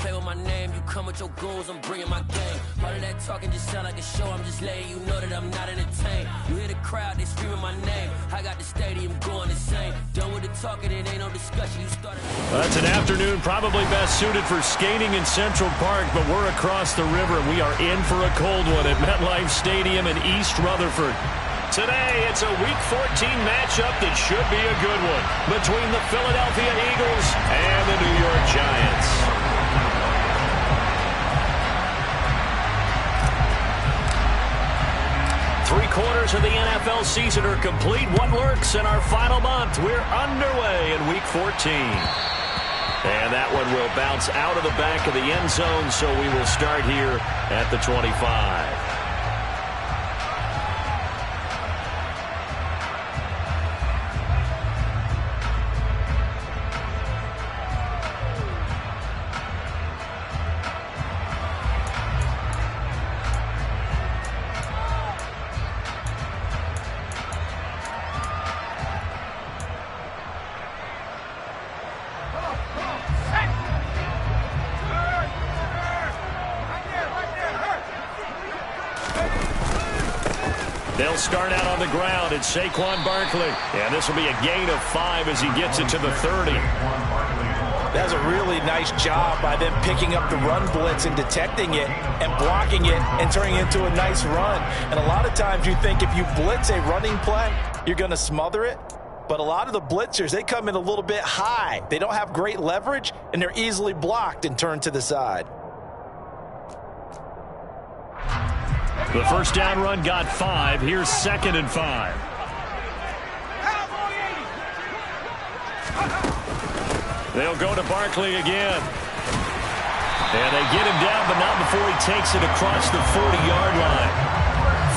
play with my name. You come with your goons, I'm bringing my game. All of that talking just sound like a show. I'm just letting you know that I'm not entertained. You hear the crowd, they screaming my name. I got the stadium going insane. Done with the talking, it ain't no discussion. You started. Well, that's an afternoon probably best suited for skating in Central Park, but we're across the river and we are in for a cold one at MetLife Stadium in East Rutherford. Today, it's a Week 14 matchup that should be a good one between the Philadelphia Eagles and the New York Giants. Three-quarters of the NFL season are complete. What lurks in our final month? We're underway in Week 14. And that one will bounce out of the back of the end zone, so we will start here at the 25. They'll start out on the ground. It's Saquon Barkley. And this will be a gain of 5 as he gets it to the 30. That's a really nice job by them picking up the run blitz and detecting it and blocking it and turning it into a nice run. And a lot of times you think if you blitz a running play, you're going to smother it. But a lot of the blitzers, they come in a little bit high. They don't have great leverage, and they're easily blocked and turned to the side. The first down run got 5. Here's 2nd and 5. They'll go to Barkley again. And they get him down, but not before he takes it across the 40-yard line.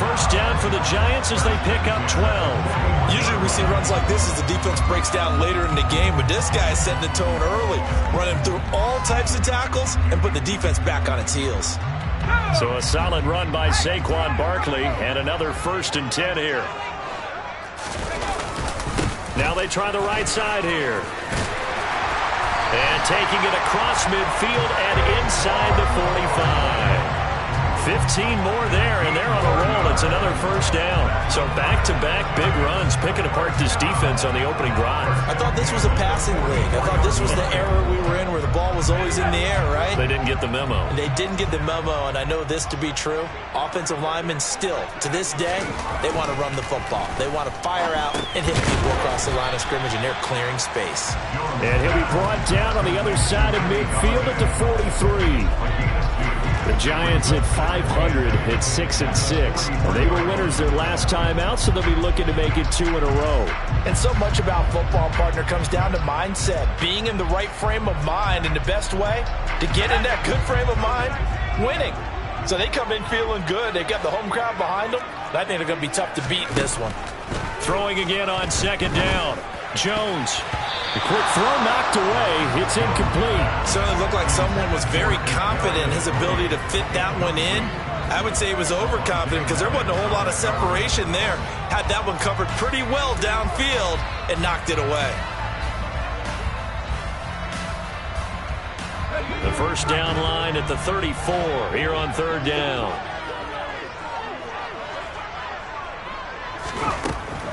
First down for the Giants as they pick up 12. Usually we see runs like this as the defense breaks down later in the game, but this guy is setting the tone early, running through all types of tackles and putting the defense back on its heels. So a solid run by Saquon Barkley and another 1st and 10 here. Now they try the right side here. And taking it across midfield and inside the 45. 15 more there, and they're on a roll. It's another first down. So back-to-back big runs, picking apart this defense on the opening drive. I thought this was a passing league. I thought this was the era we were in where the ball was always in the air, right? They didn't get the memo. They didn't get the memo, and I know this to be true. Offensive linemen still, to this day, they want to run the football. They want to fire out and hit people across the line of scrimmage, and they're clearing space. And he'll be brought down on the other side of midfield at the 43. The Giants at 500 at 6-6. They were winners their last time out, so they'll be looking to make it 2 in a row. And so much about football, partner, comes down to mindset. Being in the right frame of mind, and the best way to get in that good frame of mind, winning. So they come in feeling good. They've got the home crowd behind them. I think they're going to be tough to beat in this one. Throwing again on 2nd down. Jones. The quick throw knocked away. It's incomplete. Certainly looked like someone was very confident in his ability to fit that one in. I would say he was overconfident because there wasn't a whole lot of separation there. Had that one covered pretty well downfield and knocked it away. The first down line at the 34 here on 3rd down.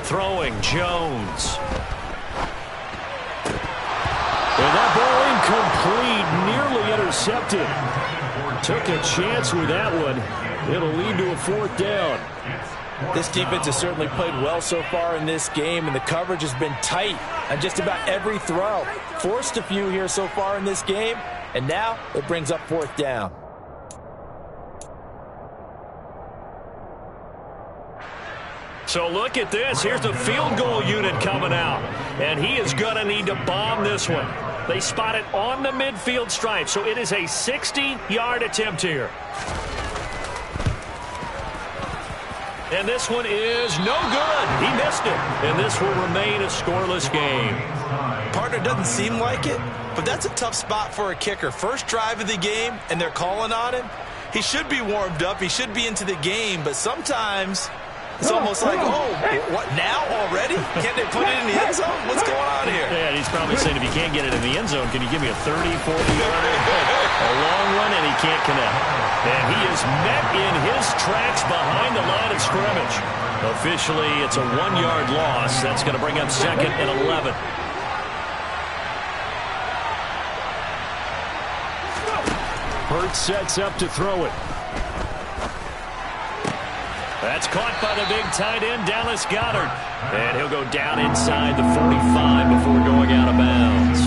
Throwing Jones. And that ball incomplete, nearly intercepted. Took a chance with that one. It'll lead to a 4th down. This defense has certainly played well so far in this game, and the coverage has been tight on just about every throw. Forced a few here so far in this game, and now it brings up 4th down. So look at this. Here's the field goal unit coming out. And he is going to need to bomb this one. They spot it on the midfield stripe. So it is a 60-yard attempt here. And this one is no good. He missed it. And this will remain a scoreless game. Partner, doesn't seem like it, but that's a tough spot for a kicker. First drive of the game, and they're calling on him. He should be warmed up. He should be into the game, but sometimes It's almost like, oh, what, now already? Can't they put it in the end zone? What's going on here? Yeah, he's probably saying, if you can't get it in the end zone, can you give me a 30, 40-yarder? A long one, and he can't connect. And he is met in his tracks behind the line of scrimmage. Officially, it's a 1-yard loss. That's going to bring up 2nd and 11. Hurts sets up to throw it. That's caught by the big tight end, Dallas Goedert. And he'll go down inside the 45 before going out of bounds.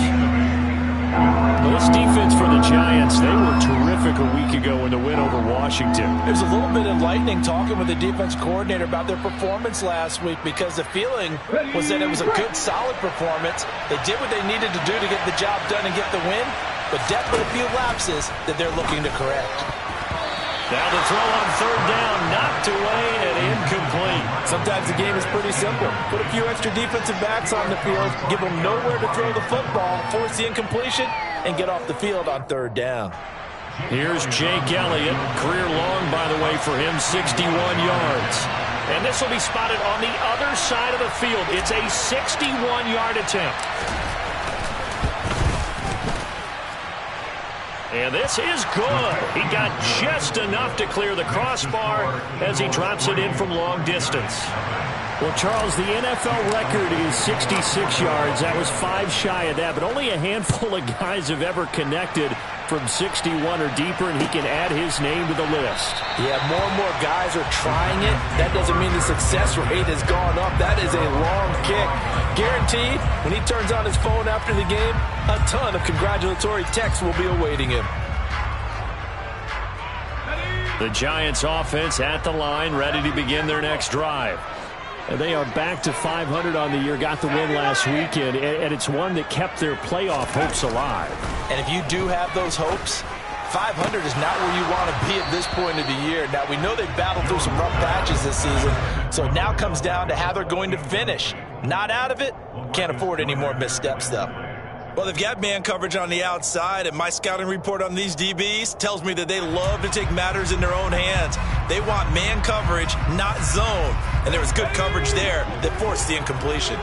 Well, this defense for the Giants, they were terrific a week ago in the win over Washington. There's a little bit enlightening talking with the defense coordinator about their performance last week, because the feeling was that it was a good, solid performance. They did what they needed to do to get the job done and get the win, but definitely a few lapses that they're looking to correct. Now the throw on 3rd down, knocked away and incomplete. Sometimes the game is pretty simple. Put a few extra defensive backs on the field, give them nowhere to throw the football, force the incompletion, and get off the field on 3rd down. Here's Jake Elliott. Career long, by the way, for him, 61 yards. And this will be spotted on the other side of the field. It's a 61-yard attempt. And this is good. He got just enough to clear the crossbar as he drops it in from long distance. Well, Charles, the NFL record is 66 yards. That was 5 shy of that, but only a handful of guys have ever connected from 61 or deeper, and he can add his name to the list. Yeah, more and more guys are trying it. That doesn't mean the success rate has gone up. That is a long kick. Guaranteed, when he turns on his phone after the game, a ton of congratulatory texts will be awaiting him. The Giants offense at the line, ready to begin their next drive. And they are back to 500 on the year, got the win last weekend, and it's one that kept their playoff hopes alive. And if you do have those hopes, 500 is not where you want to be at this point of the year. Now, we know they've battled through some rough patches this season, so it now comes down to how they're going to finish. Not out of it, can't afford any more missteps, though. Well, they've got man coverage on the outside, and my scouting report on these DBs tells me that they love to take matters in their own hands. They want man coverage, not zone. And there was good coverage there that forced the incompletion.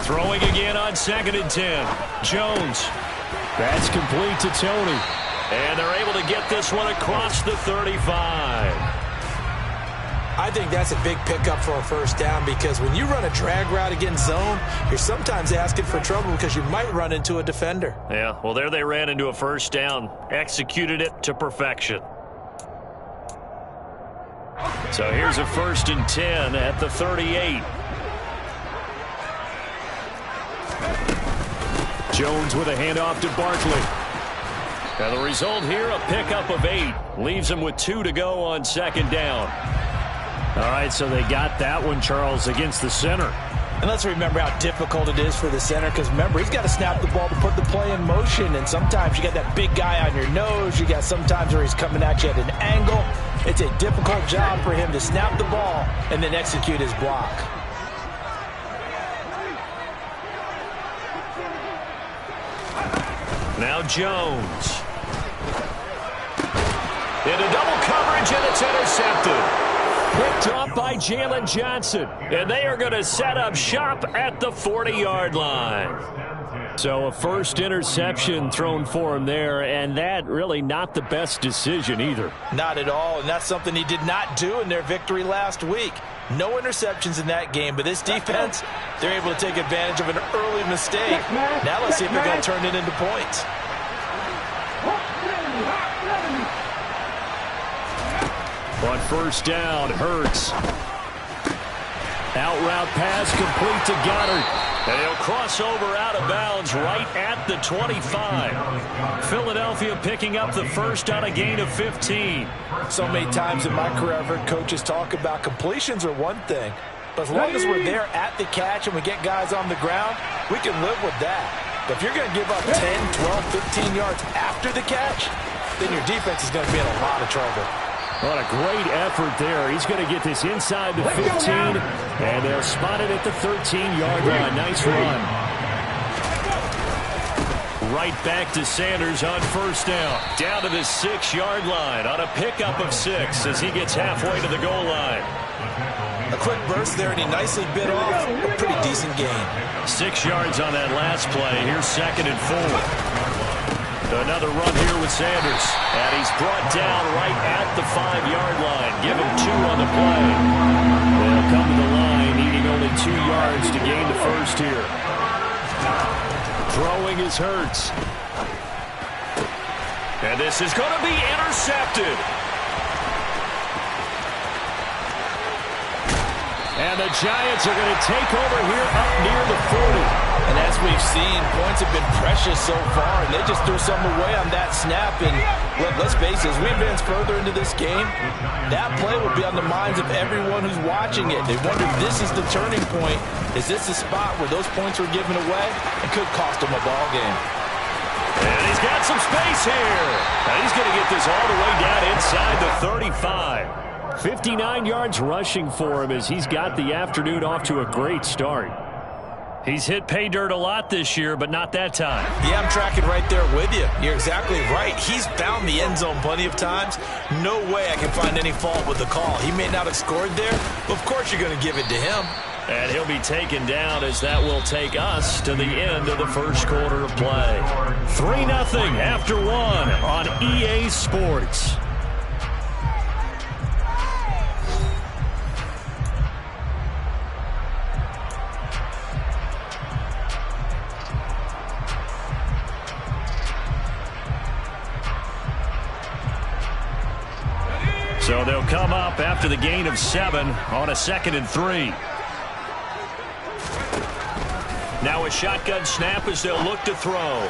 Throwing again on 2nd and 10. Jones. That's complete to Tony. And they're able to get this one across the 35. I think that's a big pickup for a 1st down, because when you run a drag route against zone, you're sometimes asking for trouble because you might run into a defender. Yeah, well, there they ran into a 1st down. Executed it to perfection. So here's a 1st and 10 at the 38. Jones with a handoff to Barkley. Now the result here, a pickup of 8. Leaves him with 2 to go on 2nd down. All right, so they got that one, Charles, against the center. And let's remember how difficult it is for the center, because remember, he's got to snap the ball to put the play in motion, and sometimes you got that big guy on your nose. You got sometimes where he's coming at you at an angle. It's a difficult job for him to snap the ball and then execute his block. Now Jones. Into double coverage, and it's intercepted. Picked up by Jalen Johnson. And they are going to set up shop at the 40-yard line. So a 1st interception thrown for him there, and that really not the best decision either. Not at all, and that's something he did not do in their victory last week. No interceptions in that game, but this defense, they're able to take advantage of an early mistake. Now let's see if they're going to turn it into points. On 1st down, Hurts. Out route pass complete to Goddard. And he'll cross over out of bounds right at the 25. Philadelphia picking up the 1st on a gain of 15. So many times in my career, I've heard coaches talk about completions are one thing. But as long as we're there at the catch and we get guys on the ground, we can live with that. But if you're going to give up 10, 12, 15 yards after the catch, then your defense is going to be in a lot of trouble. What a great effort there. He's going to get this inside the 15, and they'll spot it at the 13-yard line. Nice run. right back to Sanders on first down. Down to the 6-yard line on a pickup of 6 as he gets halfway to the goal line. A quick burst there, and he nicely bit off a pretty decent gain. 6 yards on that last play. Here's 2nd and 4. Another run here with Sanders. And he's brought down right at the 5-yard line. Give him 2 on the play. They'll come to the line, needing only 2 yards to gain the first here. Throwing is Hurts. And this is going to be intercepted. And the Giants are going to take over here up near the 40. And as we've seen, points have been precious so far, and they just threw some away on that snap. And let's face it, as we advance further into this game, that play will be on the minds of everyone who's watching it. They wonder if this is the turning point. Is this the spot where those points were given away? It could cost them a ball game. And he's got some space here. And he's going to get this all the way down inside the 35. 59 yards rushing for him as he's got the afternoon off to a great start. He's hit pay dirt a lot this year, but not that time. Yeah, I'm tracking right there with you. You're exactly right. He's found the end zone plenty of times. No way I can find any fault with the call. He may not have scored there, but of course you're going to give it to him. And he'll be taken down as that will take us to the end of the first quarter of play. 3-0 after 1 on EA Sports. So they'll come up after the gain of 7 on a 2nd and 3. Now a shotgun snap as they'll look to throw.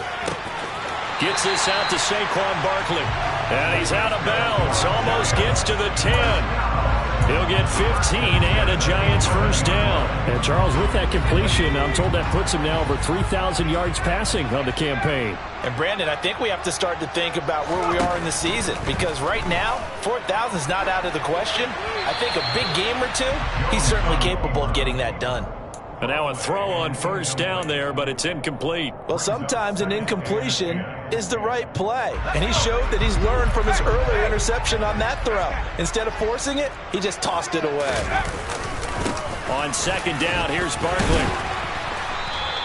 Gets this out to Saquon Barkley. And he's out of bounds. Almost gets to the 10. He'll get 15 and a Giants first down. And Charles, with that completion, I'm told that puts him now over 3,000 yards passing on the campaign. And Brandon, I think we have to start to think about where we are in the season, because right now 4,000 is not out of the question. I think a big game or two, he's certainly capable of getting that done. And now a throw on first down there, but it's incomplete. Well, sometimes an incompletion is the right play. And he showed that he's learned from his earlier interception on that throw. Instead of forcing it, he just tossed it away. On 2nd down, here's Barkley.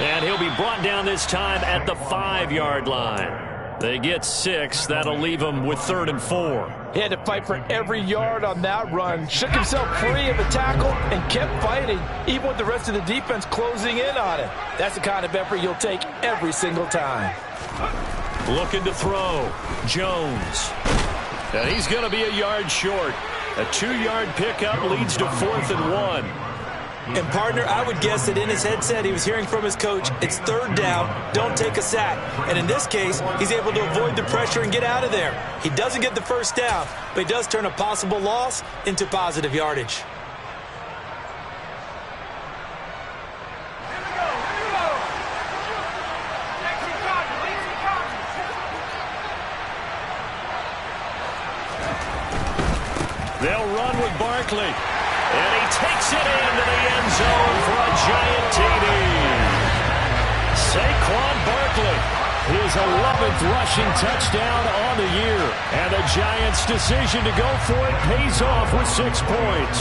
And he'll be brought down this time at the 5-yard line. They get 6. That'll leave him with 3rd and 4. He had to fight for every yard on that run. Shook himself free of a tackle and kept fighting, even with the rest of the defense closing in on him. That's the kind of effort you'll take every single time. Looking to throw. Jones. And he's going to be a yard short. A 2-yard pickup leads to 4th and 1. And, partner, I would guess that in his headset he was hearing from his coach, it's 3rd down, don't take a sack. And in this case, he's able to avoid the pressure and get out of there. He doesn't get the first down, but he does turn a possible loss into positive yardage. They'll run with Barkley. And he takes it into the end zone for a Giant TD. Saquon Barkley, his 11th rushing touchdown on the year. And the Giants' decision to go for it pays off with 6 points.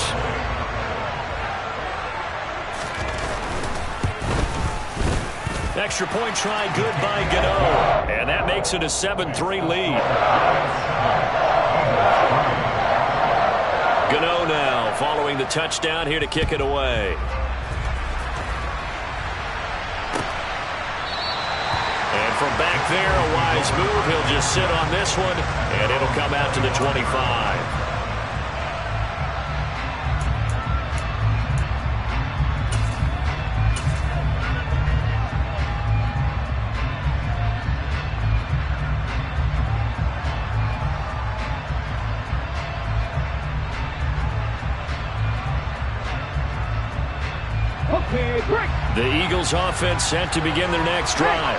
Extra point try good by Gano. And that makes it a 7-3 lead. Gano now following the touchdown here to kick it away. And from back there, a wise move. He'll just sit on this one, and it'll come out to the 25. The Eagles offense set to begin their next drive.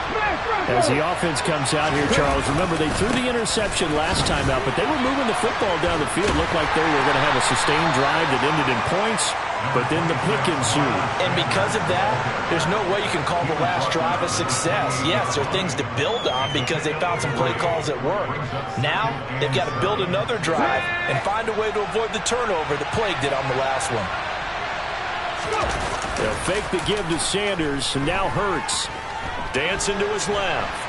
As the offense comes out here, Charles, remember they threw the interception last time out, but they were moving the football down the field. Looked like they were going to have a sustained drive that ended in points. but then the pick ensued. And because of that, there's no way you can call the last drive a success. Yes, there are things to build on because they found some play calls that work. Now, they've got to build another drive and find a way to avoid the turnover that plagued it on the last one. They'll fake the give to Sanders, and now Hurts. Dancing to his left.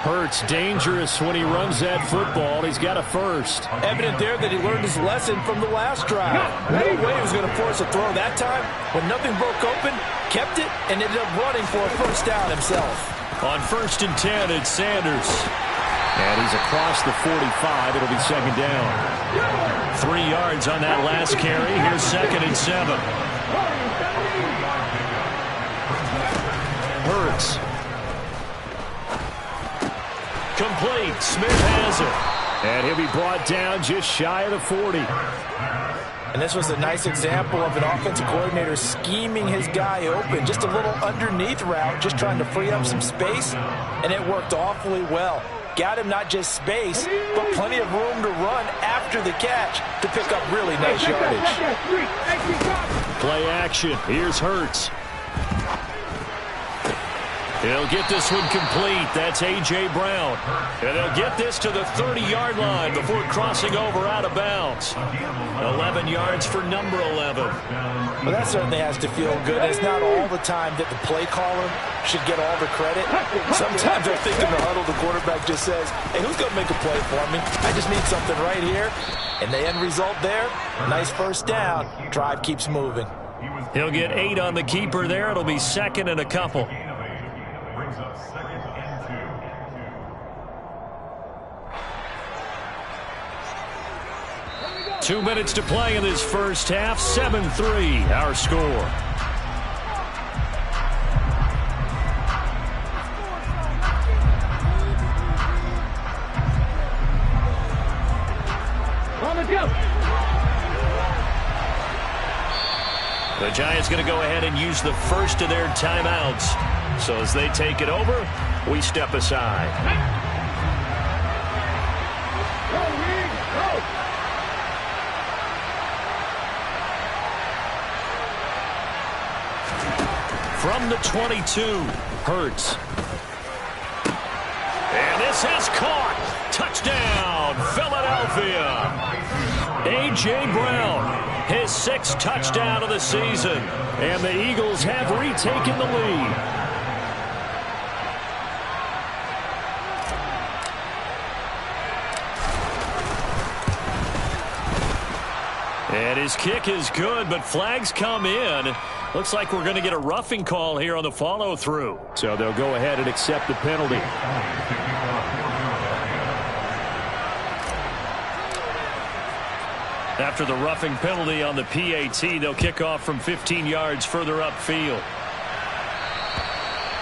Hurts dangerous when he runs that football. He's got a first. Evident there that he learned his lesson from the last drive. No way he was going to force a throw that time. When nothing broke open, kept it, and ended up running for a first down himself. On 1st and 10, it's Sanders. And he's across the 45. It'll be second down. 3 yards on that last carry. Here's 2nd and 7. Hurts. Complete. Smith has it. And he'll be brought down just shy of the 40. And this was a nice example of an offensive coordinator scheming his guy open. Just a little underneath route, just trying to free up some space, and it worked awfully well. Got him not just space, but plenty of room to run after the catch to pick up really nice yardage. Play action. Here's Hurts. He'll get this one complete. That's A.J. Brown. And they'll get this to the 30-yard line before crossing over out of bounds. 11 yards for number 11. Well, that certainly has to feel good. It's not all the time that the play caller should get all the credit. Sometimes I think in the huddle, the quarterback just says, hey, who's going to make a play for me? I just need something right here. And the end result there, nice first down. Drive keeps moving. He'll get 8 on the keeper there. It'll be 2nd and a couple. 2 minutes to play in this first half. 7-3, our score. The Giants going to go ahead and use the first of their timeouts. So as they take it over, we step aside. From the 22, Hurts. And this is caught. Touchdown, Philadelphia. A.J. Brown, his 6th touchdown of the season. And the Eagles have retaken the lead. And his kick is good, but flags come in. Looks like we're going to get a roughing call here on the follow-through. So they'll go ahead and accept the penalty. After the roughing penalty on the PAT, they'll kick off from 15 yards further upfield.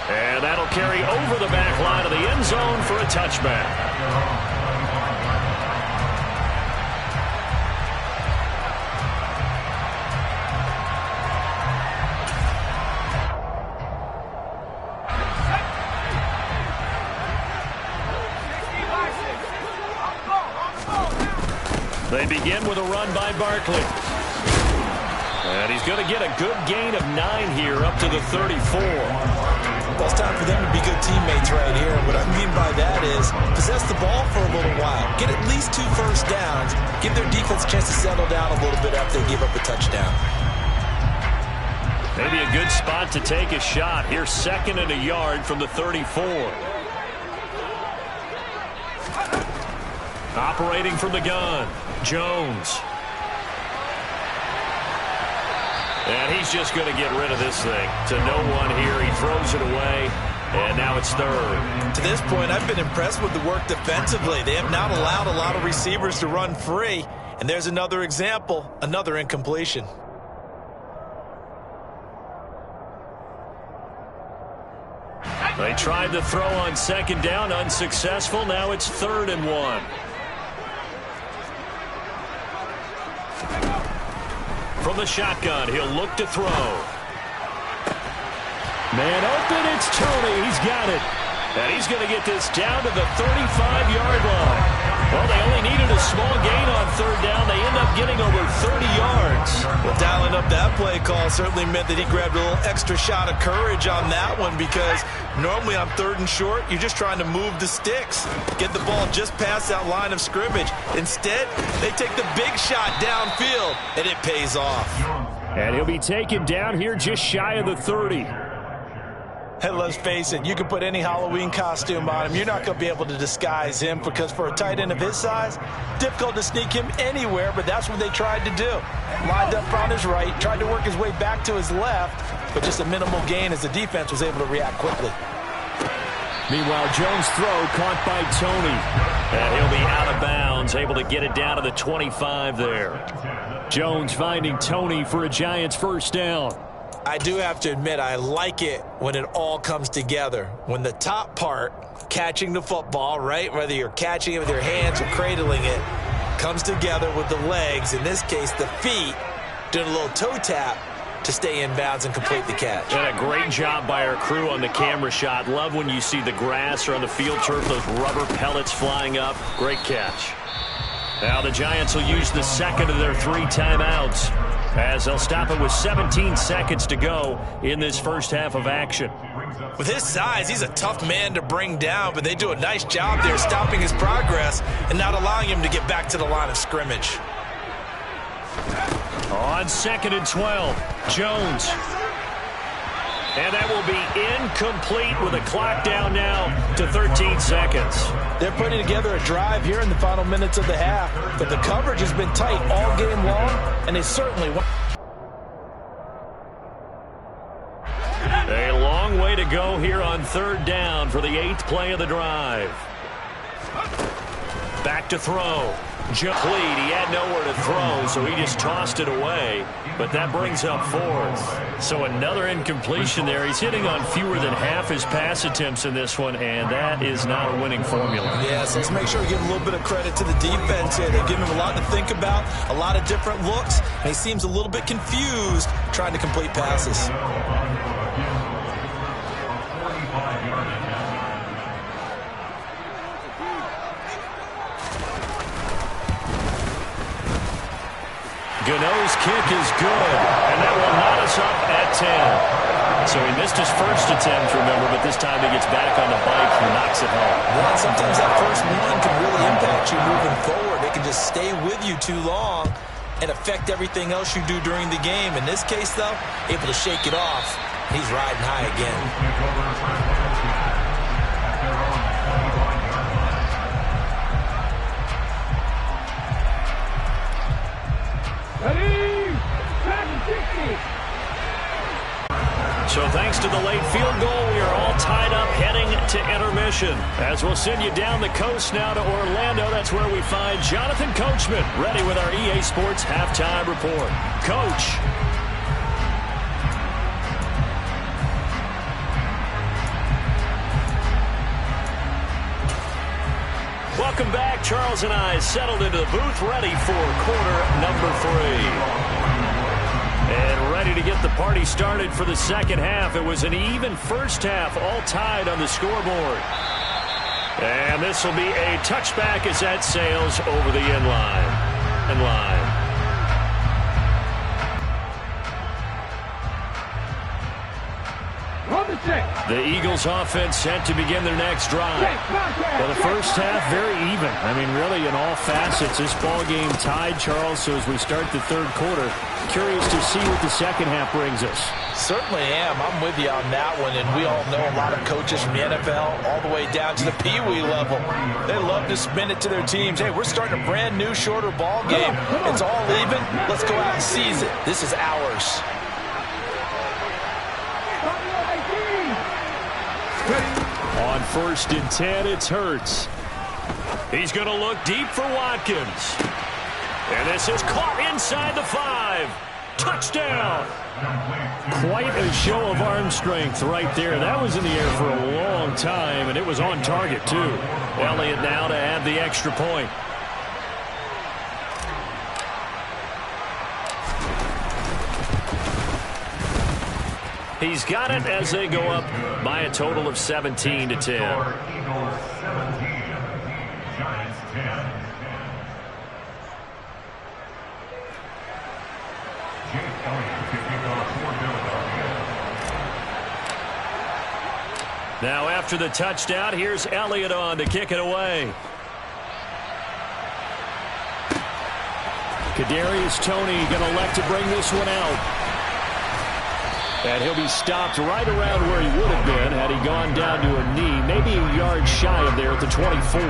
And that'll carry over the back line of the end zone for a touchback. They begin with a run by Barkley. And he's going to get a good gain of 9 here up to the 34. Well, it's time for them to be good teammates right here. What I mean by that is possess the ball for a little while. Get at least 2 first downs. Give their defense a chance to settle down a little bit after they give up a touchdown. Maybe a good spot to take a shot. Here's 2nd and a yard from the 34. Operating from the gun, Jones. And he's just going to get rid of this thing to no one here. He throws it away, and now it's 3rd. To this point, I've been impressed with the work defensively. They have not allowed a lot of receivers to run free. And there's another example, another incompletion. They tried to throw on 2nd down, unsuccessful. Now it's 3rd and 1. From the shotgun, he'll look to throw. Man open, it's Tony. He's got it. And he's going to get this down to the 35-yard line. Well, they only needed a small gain on third down. They end up getting over 30 yards. Well, dialing up that play call certainly meant that he grabbed a little extra shot of courage on that one, because normally on third and short, you're just trying to move the sticks, get the ball just past that line of scrimmage. Instead, they take the big shot downfield, and it pays off. And he'll be taken down here just shy of the 30. Hey, let's face it, you can put any Halloween costume on him. You're not going to be able to disguise him, because for a tight end of his size, difficult to sneak him anywhere, but that's what they tried to do. Lined up on his right, tried to work his way back to his left, but just a minimal gain as the defense was able to react quickly. Meanwhile, Jones' throw caught by Tony. And he'll be out of bounds, able to get it down to the 25 there. Jones finding Tony for a Giants first down. I do have to admit, I like it when it all comes together. When the top part, catching the football, right, whether you're catching it with your hands or cradling it, comes together with the legs, in this case the feet, doing a little toe tap to stay in bounds and complete the catch. And a great job by our crew on the camera shot. Love when you see the grass or on the field turf, those rubber pellets flying up. Great catch. Now the Giants will use the second of their 3 timeouts, as they'll stop it with 17 seconds to go in this first half of action. With his size, he's a tough man to bring down, but they do a nice job there stopping his progress and not allowing him to get back to the line of scrimmage. On 2nd and 12, Jones. And that will be incomplete with a clock down now to 13 seconds. They're putting together a drive here in the final minutes of the half, but the coverage has been tight all game long, and they certainly want. A long way to go here on third down for the 8th play of the drive. Back to throw. Complete. He had nowhere to throw, so he just tossed it away. But that brings up 4th. So another incompletion there. He's hitting on fewer than half his pass attempts in this one, and that is not a winning formula. Yes, let's make sure we give a little bit of credit to the defense here. They've given him a lot to think about, a lot of different looks, and he seems a little bit confused trying to complete passes. Gano's kick is good, and that will knot us up at 10. So he missed his first attempt, remember, but this time he gets back on the bike and knocks it home. Well, sometimes that first one can really impact you moving forward. It can just stay with you too long and affect everything else you do during the game. In this case, though, able to shake it off. He's riding high again. So thanks to the late field goal, we are all tied up heading to intermission. As we'll send you down the coast now to Orlando, that's where we find Jonathan Coachman ready with our EA Sports Halftime Report. Coach. Welcome back. Charles and I settled into the booth ready for quarter number 3. And ready to get the party started for the second half. It was an even first half, all tied on the scoreboard. And this will be a touchback as that sails over the end line. The Eagles offense set to begin their next drive. Well, the first half, very even. I mean, really, in all facets, this ball game tied, Charles. So as we start the third quarter, curious to see what the second half brings us. Certainly am. I'm with you on that one, and we all know a lot of coaches from the NFL all the way down to the Pee-wee level. They love to spin it to their teams. Hey, we're starting a brand new, shorter ball game. It's all even. Let's go out and seize it. This is ours. On 1st and 10, it's Hurts. He's going to look deep for Watkins. And this is caught inside the 5. Touchdown. Quite a show of arm strength right there. That was in the air for a long time, and it was on target, too. Elliott now to add the extra point. He's got it as they go up by a total of 17-10. Eagles 17, Giants 10. Now after the touchdown, here's Elliott on to kick it away. Kadarius Toney going to elect to bring this one out. And he'll be stopped right around where he would have been had he gone down to a knee, maybe a yard shy of there at the 24.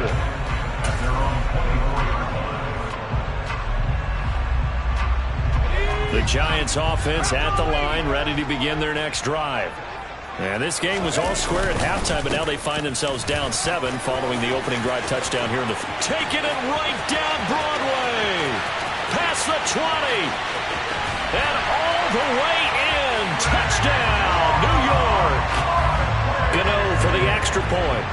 The Giants offense at the line, ready to begin their next drive. And this game was all square at halftime, but now they find themselves down 7 following the opening drive touchdown here in the... Taking it right down Broadway. Past the 20. And all the way in. Touchdown, New York. Gano for the extra point.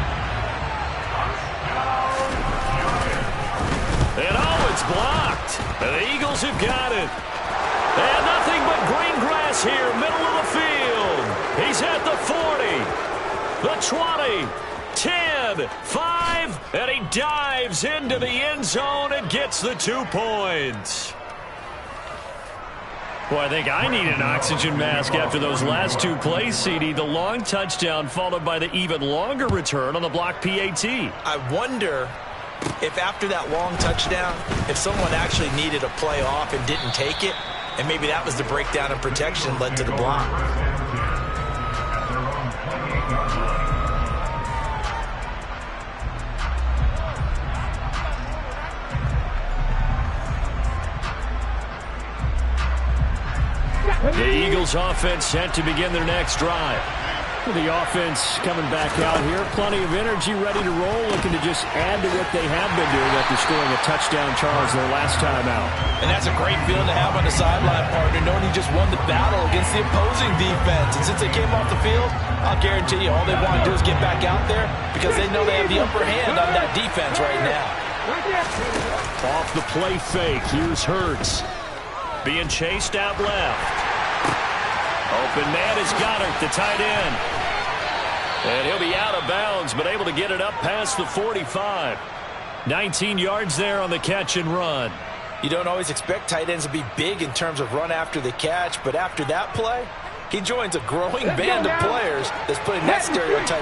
And it's blocked. The Eagles have got it. And nothing but green grass here, middle of the field. He's at the 40, the 20, 10, 5, and he dives into the end zone and gets the 2 points. Boy, I think I need an oxygen mask after those last 2 plays, CD. The long touchdown followed by the even longer return on the block PAT. I wonder if after that long touchdown, if someone actually needed a play off and didn't take it, and maybe that was the breakdown in protection led to the block. The Eagles offense set to begin their next drive. The offense coming back out here. Plenty of energy, ready to roll, looking to just add to what they have been doing after scoring a touchdown, Charles, their last time out. And that's a great feeling to have on the sideline, partner, knowing you just won the battle against the opposing defense. And since they came off the field, I'll guarantee you all they want to do is get back out there because they know they have the upper hand on that defense right now. Off the play fake, here's Hurts. Being chased out left. Open man is Goddard, the tight end. And he'll be out of bounds, but able to get it up past the 45. 19 yards there on the catch and run. You don't always expect tight ends to be big in terms of run after the catch, but after that play, he joins a growing band of players that's putting that stereotype